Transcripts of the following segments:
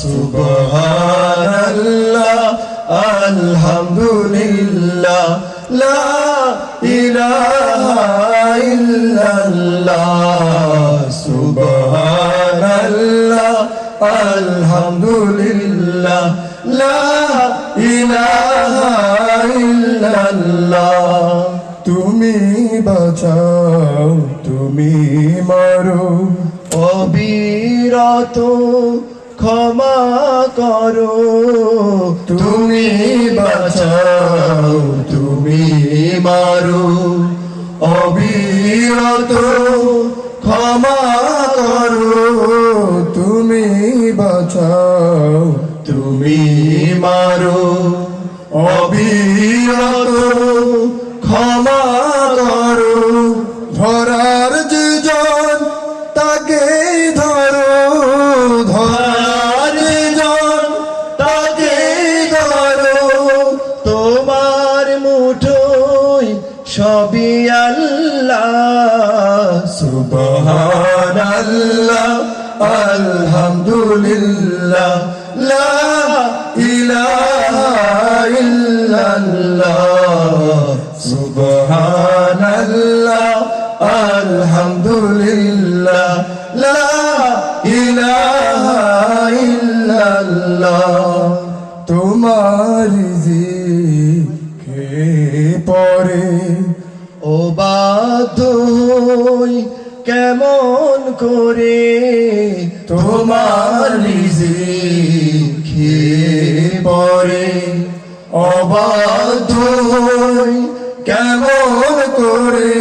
সুবহানাল্লাহ আলহামদুলিল্লাহ লা ইলাহা ইল্লাল্লাহ সুবহানাল্লাহ আলহামদুলিল্লাহ লা ইলাহা ইল্লাল্লাহ। তুমি বাঁচাও তুমি মারো অবিরত ক্ষমা করো। তুমি বাঁচাও তুমি মারো অবিরত ক্ষমা করো। তুমি বাঁচাও তুমি মারো অবিরত ক্ষমা করো। ধরার যে জন তাকে ধরো, ধরার যে জন তাকে ধরো। তোমার মুঠোয় সবই আল্লাহ সুবহানাল্লাহ আলহামদুলিল্লাহ লা ইলাহা ইল্লাল্লাহ সুবহানাল্লাহ আলহামদুলিল্লাহ লা ইলাহা ইল্লাল্লাহ। তোমার জিকে পরে ও বাধ্য হই কেমন করে। তোমার রিজিকে পরে অবাধ্য হই কেমন করে।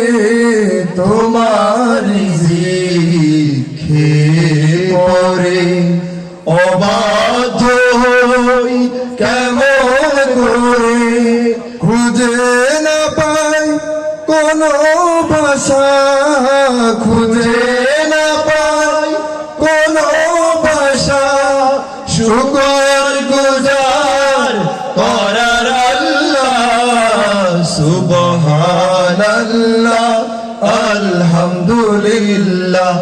তোমার রিজিকে পরে অবাধ্য হই কেমন করে। খুঁজে না পাই কোনো ভাষা, খুঁজে না পাই কোনো ভাষা শুকর গুজার করার আল্লাহ সুবহানাল্লাহ আলহামদুলিল্লাহ